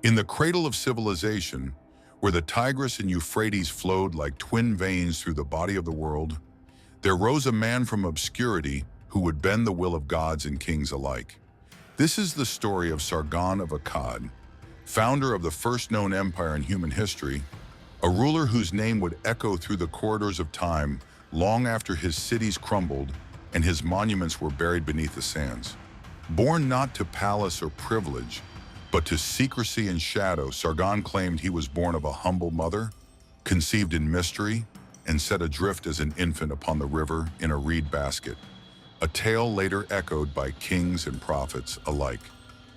In the cradle of civilization, where the Tigris and Euphrates flowed like twin veins through the body of the world, there rose a man from obscurity who would bend the will of gods and kings alike. This is the story of Sargon of Akkad, founder of the first known empire in human history, a ruler whose name would echo through the corridors of time long after his cities crumbled and his monuments were buried beneath the sands. Born not to palace or privilege, but to secrecy and shadow, Sargon claimed he was born of a humble mother, conceived in mystery, and set adrift as an infant upon the river in a reed basket, a tale later echoed by kings and prophets alike.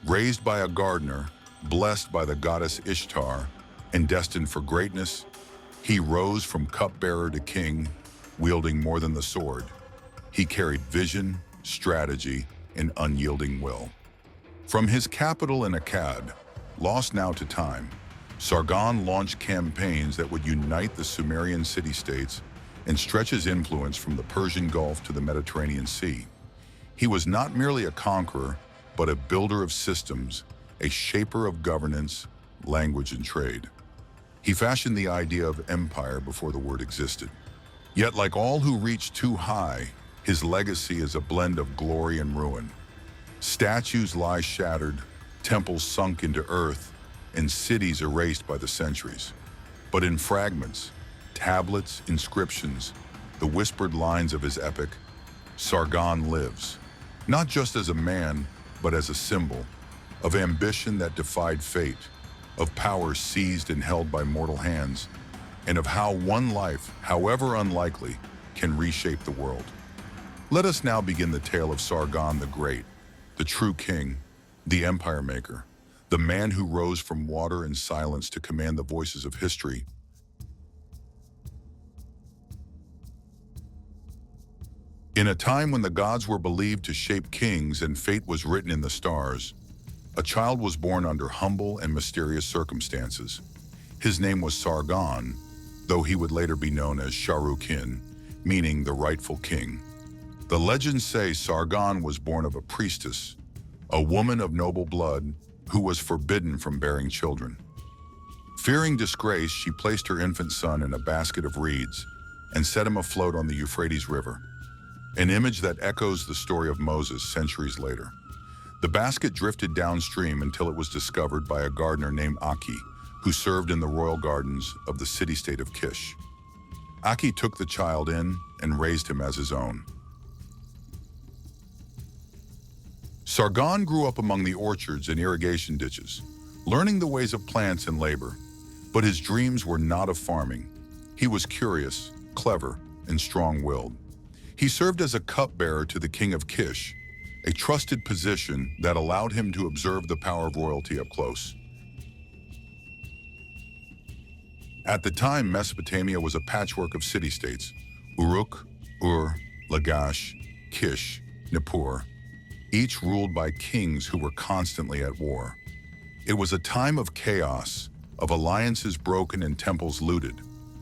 Raised by a gardener, blessed by the goddess Ishtar, and destined for greatness, he rose from cupbearer to king, wielding more than the sword. He carried vision, strategy, and unyielding will. From his capital in Akkad, lost now to time, Sargon launched campaigns that would unite the Sumerian city-states and stretch his influence from the Persian Gulf to the Mediterranean Sea. He was not merely a conqueror, but a builder of systems, a shaper of governance, language, and trade. He fashioned the idea of empire before the word existed. Yet, like all who reach too high, his legacy is a blend of glory and ruin. Statues lie shattered, temples sunk into earth, and cities erased by the centuries. But in fragments, tablets, inscriptions, the whispered lines of his epic, Sargon lives, not just as a man, but as a symbol of ambition that defied fate, of power seized and held by mortal hands, and of how one life, however unlikely, can reshape the world. Let us now begin the tale of Sargon the Great, the true king, the empire maker, the man who rose from water and silence to command the voices of history. In a time when the gods were believed to shape kings and fate was written in the stars, a child was born under humble and mysterious circumstances. His name was Sargon, though he would later be known as Sharukin, meaning the rightful king. The legends say Sargon was born of a priestess, a woman of noble blood who was forbidden from bearing children. Fearing disgrace, she placed her infant son in a basket of reeds and set him afloat on the Euphrates River, an image that echoes the story of Moses centuries later. The basket drifted downstream until it was discovered by a gardener named Aki, who served in the royal gardens of the city-state of Kish. Aki took the child in and raised him as his own. Sargon grew up among the orchards and irrigation ditches, learning the ways of plants and labor. But his dreams were not of farming. He was curious, clever, and strong-willed. He served as a cupbearer to the king of Kish, a trusted position that allowed him to observe the power of royalty up close. At the time, Mesopotamia was a patchwork of city-states: Uruk, Ur, Lagash, Kish, Nippur, each ruled by kings who were constantly at war. It was a time of chaos, of alliances broken and temples looted.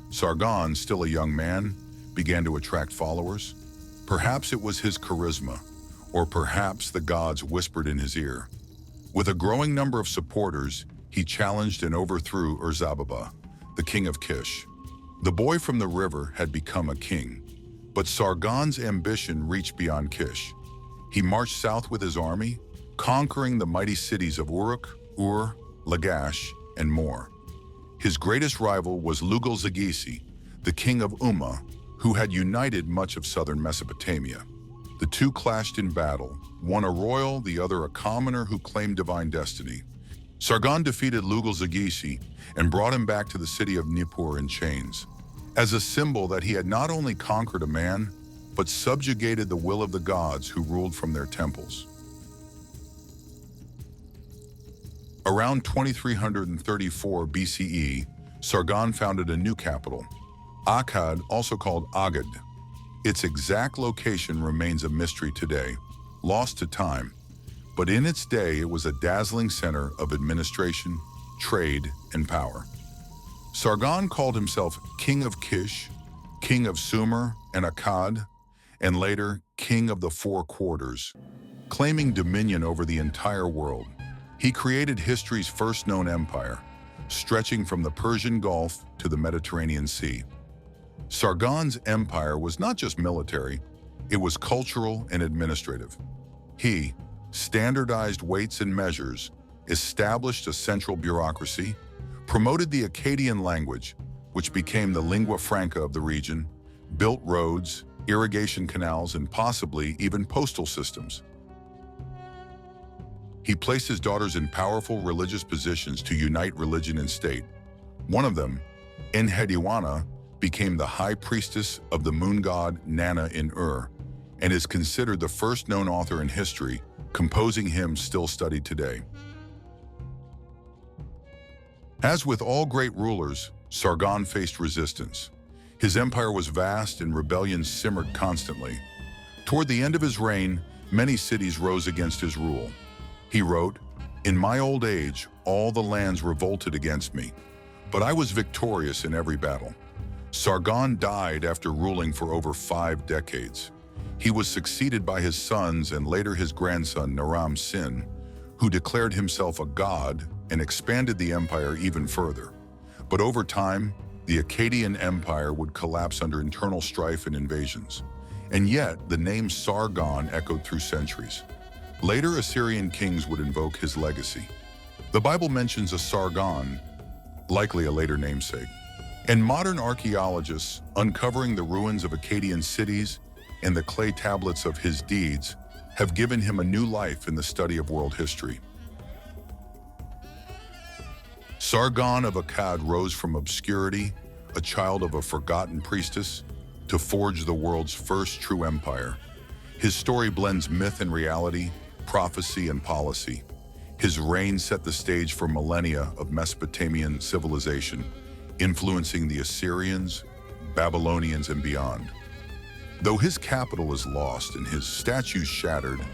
Sargon, still a young man, began to attract followers. Perhaps it was his charisma, or perhaps the gods whispered in his ear. With a growing number of supporters, he challenged and overthrew Ur-Zababa, the king of Kish. The boy from the river had become a king, but Sargon's ambition reached beyond Kish. He marched south with his army, conquering the mighty cities of Uruk, Ur, Lagash, and more. His greatest rival was Lugal-Zaggisi, the king of Umma, who had united much of southern Mesopotamia. The two clashed in battle, one a royal, the other a commoner who claimed divine destiny. Sargon defeated Lugal-Zaggisi and brought him back to the city of Nippur in chains, as a symbol that he had not only conquered a man, but subjugated the will of the gods who ruled from their temples. Around 2334 BCE, Sargon founded a new capital, Akkad, also called Agad. Its exact location remains a mystery today, lost to time, but in its day it was a dazzling center of administration, trade, and power. Sargon called himself King of Kish, King of Sumer and Akkad, and later King of the Four Quarters, claiming dominion over the entire world. He created history's first known empire, stretching from the Persian Gulf to the Mediterranean Sea. Sargon's empire was not just military, it was cultural and administrative. He standardized weights and measures, established a central bureaucracy, promoted the Akkadian language, which became the lingua franca of the region, built roads, irrigation canals, and possibly even postal systems. He placed his daughters in powerful religious positions to unite religion and state. One of them, Enhediwana, became the high priestess of the moon god Nana in Ur, and is considered the first known author in history, composing hymns still studied today. As with all great rulers, Sargon faced resistance. His empire was vast and rebellions simmered constantly. Toward the end of his reign, many cities rose against his rule. He wrote, "In my old age, all the lands revolted against me, but I was victorious in every battle." Sargon died after ruling for over 5 decades. He was succeeded by his sons and later his grandson Naram Sin, who declared himself a god and expanded the empire even further. But over time, the Akkadian Empire would collapse under internal strife and invasions. And yet, the name Sargon echoed through centuries. Later Assyrian kings would invoke his legacy. The Bible mentions a Sargon, likely a later namesake. And modern archaeologists, uncovering the ruins of Akkadian cities and the clay tablets of his deeds, have given him a new life in the study of world history. Sargon of Akkad rose from obscurity, a child of a forgotten priestess, to forge the world's first true empire. His story blends myth and reality, prophecy and policy. His reign set the stage for millennia of Mesopotamian civilization, influencing the Assyrians, Babylonians, and beyond. Though his capital is lost and his statues shattered,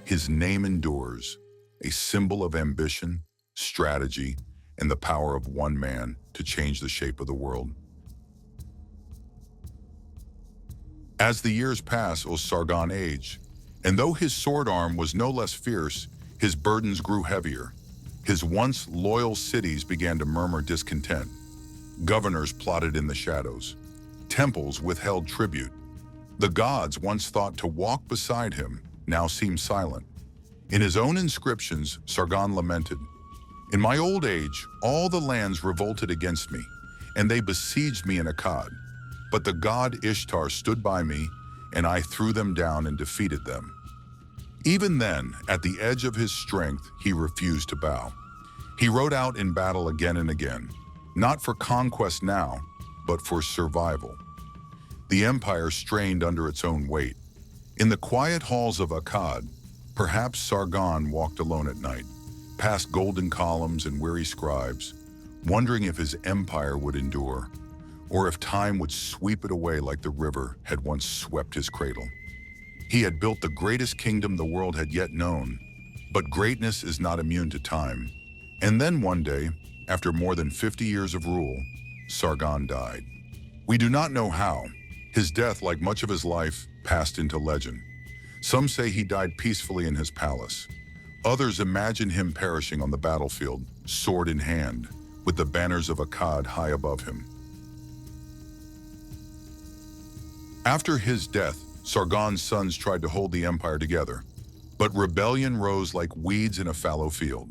his name endures, a symbol of ambition, strategy, and the power of one man to change the shape of the world. As the years pass, Sargon aged, and though his sword arm was no less fierce, his burdens grew heavier. His once loyal cities began to murmur discontent. Governors plotted in the shadows. Temples withheld tribute. The gods, once thought to walk beside him, now seemed silent. In his own inscriptions, Sargon lamented, "In my old age, all the lands revolted against me, and they besieged me in Akkad. But the god Ishtar stood by me, and I threw them down and defeated them." Even then, at the edge of his strength, he refused to bow. He rode out in battle again and again, not for conquest now, but for survival. The empire strained under its own weight. In the quiet halls of Akkad, perhaps Sargon walked alone at night, past golden columns and weary scribes, wondering if his empire would endure, or if time would sweep it away like the river had once swept his cradle. He had built the greatest kingdom the world had yet known, but greatness is not immune to time. And then one day, after more than 50 years of rule, Sargon died. We do not know how. His death, like much of his life, passed into legend. Some say he died peacefully in his palace. Others imagine him perishing on the battlefield, sword in hand, with the banners of Akkad high above him. After his death, Sargon's sons tried to hold the empire together, but rebellion rose like weeds in a fallow field.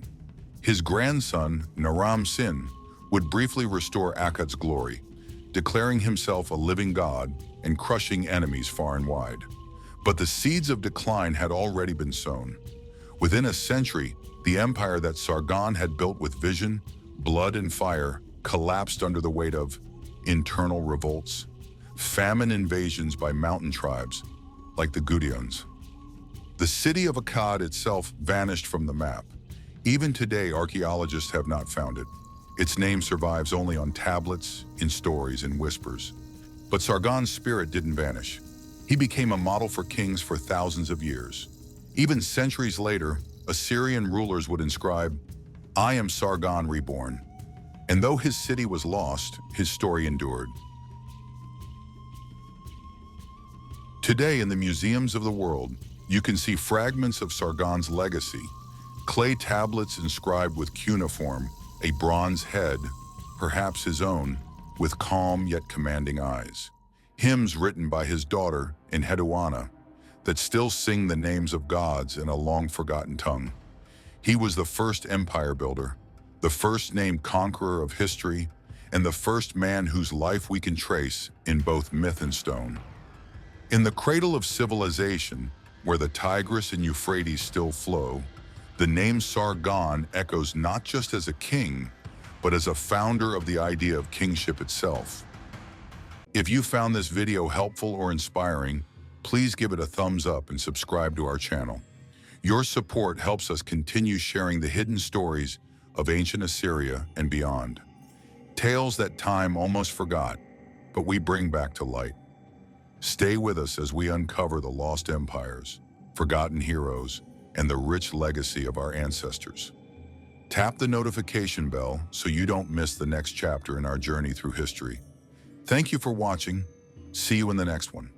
His grandson, Naram Sin, would briefly restore Akkad's glory, declaring himself a living god and crushing enemies far and wide. But the seeds of decline had already been sown. Within a century, the empire that Sargon had built with vision, blood, and fire collapsed under the weight of internal revolts, famine invasions by mountain tribes, like the Gudians. The city of Akkad itself vanished from the map. Even today, archaeologists have not found it. Its name survives only on tablets, in stories, and whispers. But Sargon's spirit didn't vanish. He became a model for kings for thousands of years. Even centuries later, Assyrian rulers would inscribe, "I am Sargon reborn." And though his city was lost, his story endured. Today, in the museums of the world, you can see fragments of Sargon's legacy, Clay tablets inscribed with cuneiform, a bronze head, perhaps his own, with calm yet commanding eyes. Hymns written by his daughter in Heduana that still sing the names of gods in a long-forgotten tongue. He was the first empire builder, the first named conqueror of history, and the first man whose life we can trace in both myth and stone. In the cradle of civilization, where the Tigris and Euphrates still flow, the name Sargon echoes not just as a king, but as a founder of the idea of kingship itself. If you found this video helpful or inspiring, please give it a thumbs up and subscribe to our channel. Your support helps us continue sharing the hidden stories of ancient Assyria and beyond. Tales that time almost forgot, but we bring back to light. Stay with us as we uncover the lost empires, forgotten heroes, and the rich legacy of our ancestors. Tap the notification bell so you don't miss the next chapter in our journey through history. Thank you for watching. See you in the next one.